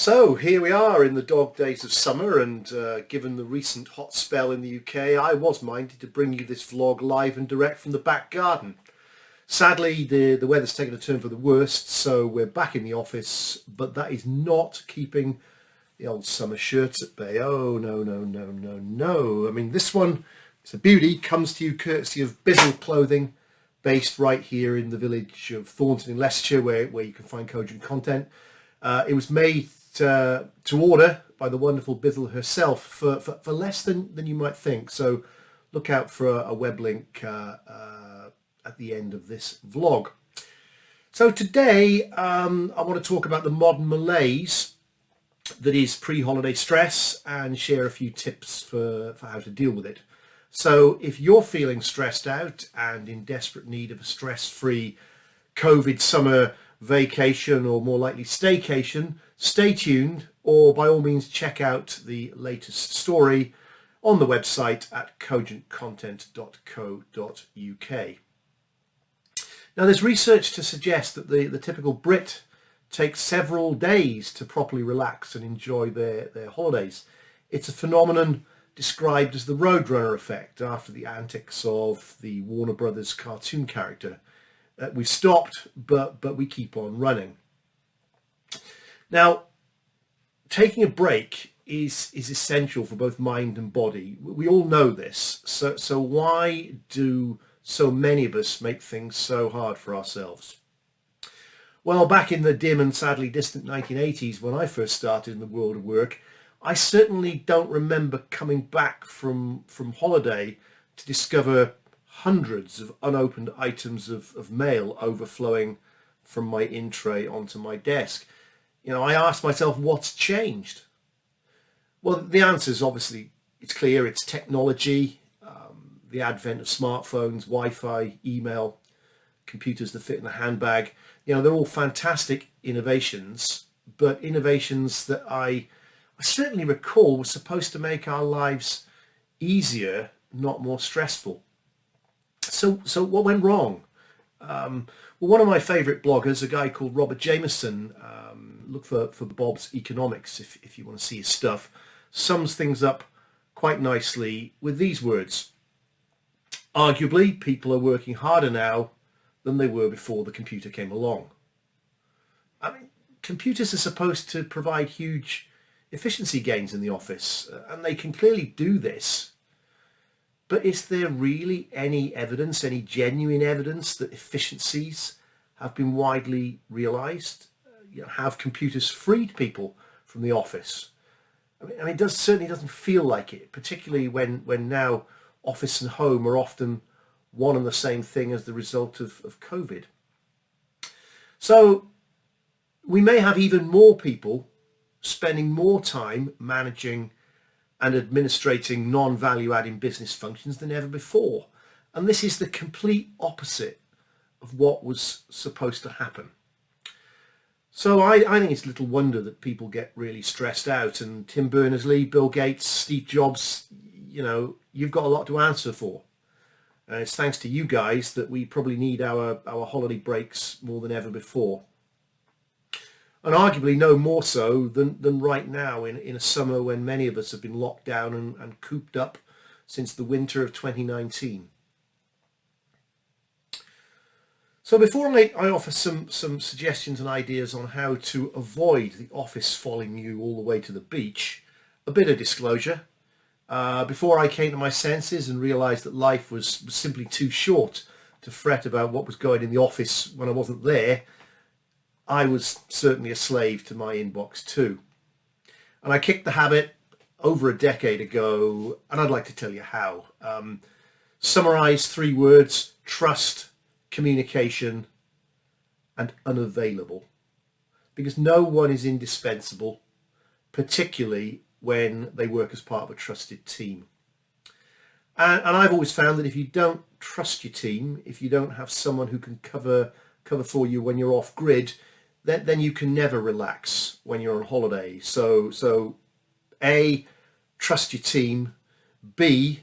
So here we are in the dog days of summer, and given the recent hot spell in the UK, I was minded to bring you this vlog live and direct from the back garden. Sadly, the weather's taken a turn for the worst, so we're back in the office, but that is not keeping the old summer shirts at bay. Oh, no, no, no, no, no. I mean, this one, it's a beauty, comes to you courtesy of Bizzle Clothing, based right here in the village of Thornton in Leicestershire, where you can find cogent content. It was made to order by the wonderful Bizzle herself for less than you might think. So look out for a web link at the end of this vlog. So today I want to talk about the modern malaise that is pre-holiday stress and share a few tips for how to deal with it. So if you're feeling stressed out and in desperate need of a stress-free COVID summer vacation, or more likely staycation, stay tuned, or by all means check out the latest story on the website at cogentcontent.co.uk. Now, there's research to suggest that the typical Brit takes several days to properly relax and enjoy their holidays. It's a phenomenon described as the Roadrunner effect, after the antics of the Warner Brothers cartoon character. We've stopped, but we keep on running. Now, taking a break is essential for both mind and body. We all know this. So why do so many of us make things so hard for ourselves? Well, back in the dim and sadly distant 1980s, when I first started in the world of work, I certainly don't remember coming back from holiday to discover hundreds of unopened items of mail overflowing from my in tray onto my desk. You know, I asked myself, what's changed? Well, the answer is obviously, it's clear, it's technology, the advent of smartphones, Wi-Fi, email, computers that fit in a handbag. You know, they're all fantastic innovations, but innovations that I certainly recall were supposed to make our lives easier, not more stressful. So what went wrong? Well, one of my favourite bloggers, a guy called Robert Jameson, look for Bob's Economics if you want to see his stuff, sums things up quite nicely with these words. Arguably, people are working harder now than they were before the computer came along. I mean, computers are supposed to provide huge efficiency gains in the office, and they can clearly do this. But is there really any evidence, any genuine evidence that efficiencies have been widely realised? Have computers freed people from the office? I mean, it certainly doesn't feel like it, particularly when now office and home are often one and the same thing as the result of COVID. So we may have even more people spending more time managing and administrating non-value adding business functions than ever before. And this is the complete opposite of what was supposed to happen. So I think it's little wonder that people get really stressed out, and Tim Berners-Lee, Bill Gates, Steve Jobs, you know, you've got a lot to answer for. And it's thanks to you guys that we probably need our holiday breaks more than ever before. And arguably no more so than right now in a summer when many of us have been locked down and cooped up since the winter of 2019. So before I offer some suggestions and ideas on how to avoid the office following you all the way to the beach, a bit of disclosure. Before I came to my senses and realised that life was simply too short to fret about what was going in the office when I wasn't there, I was certainly a slave to my inbox too. And I kicked the habit over a decade ago, and I'd like to tell you how. Summarise 3 words: trust, communication, and unavailable. Because no one is indispensable, particularly when they work as part of a trusted team. And I've always found that if you don't trust your team, if you don't have someone who can cover for you when you're off grid, then you can never relax when you're on holiday. So A, trust your team. B,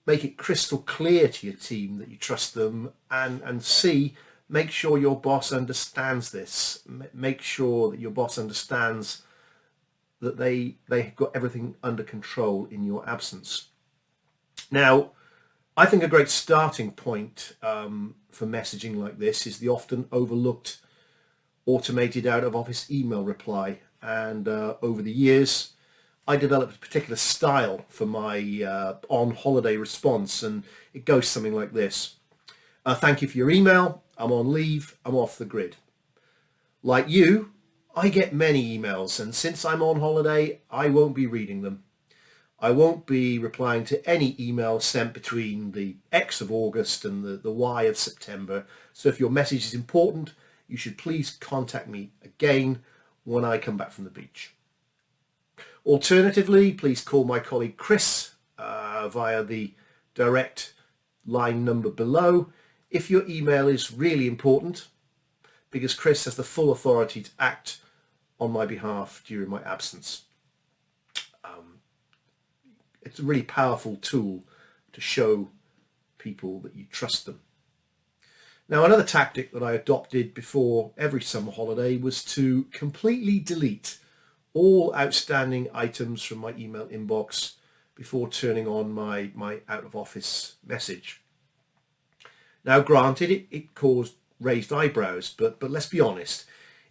make it crystal clear to your team that you trust them. And C, make sure your boss understands this. Make sure that your boss understands that they've got everything under control in your absence. Now, I think a great starting point for messaging like this is the often overlooked automated out-of-office email reply. And over the years, I developed a particular style for my on-holiday response, and it goes something like this. Thank you for your email. I'm on leave. I'm off the grid. Like you, I get many emails, and since I'm on holiday, I won't be reading them. I won't be replying to any email sent between the X of August and the Y of September. So if your message is important, you should please contact me again when I come back from the beach. Alternatively, please call my colleague Chris via the direct line number below if your email is really important, because Chris has the full authority to act on my behalf during my absence. It's a really powerful tool to show people that you trust them. Now, another tactic that I adopted before every summer holiday was to completely delete all outstanding items from my email inbox before turning on my out of office message. Now, granted, it caused raised eyebrows, but let's be honest.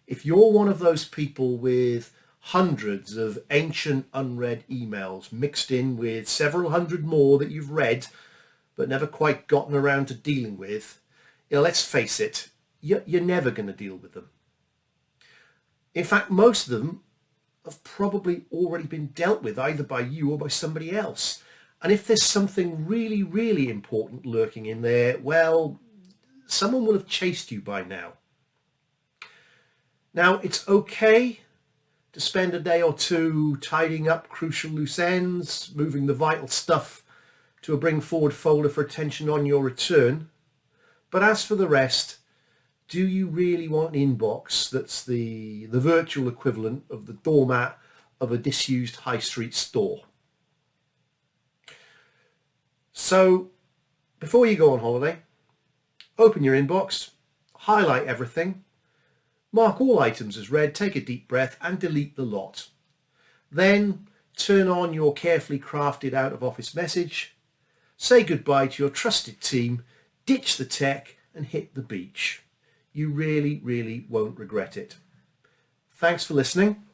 If you're one of those people with hundreds of ancient unread emails mixed in with several hundred more that you've read but never quite gotten around to dealing with, let's face it, you're never going to deal with them. In fact, most of them have probably already been dealt with either by you or by somebody else. And if there's something really, really important lurking in there, well, someone will have chased you by now. Now, it's okay to spend a day or two tidying up crucial loose ends, moving the vital stuff to a bring forward folder for attention on your return. But as for the rest, do you really want an inbox that's the virtual equivalent of the doormat of a disused high street store? So, before you go on holiday, open your inbox, highlight everything, mark all items as read, take a deep breath and delete the lot. Then turn on your carefully crafted out-of-office message, say goodbye to your trusted team, ditch the tech and hit the beach. You really, really won't regret it. Thanks for listening.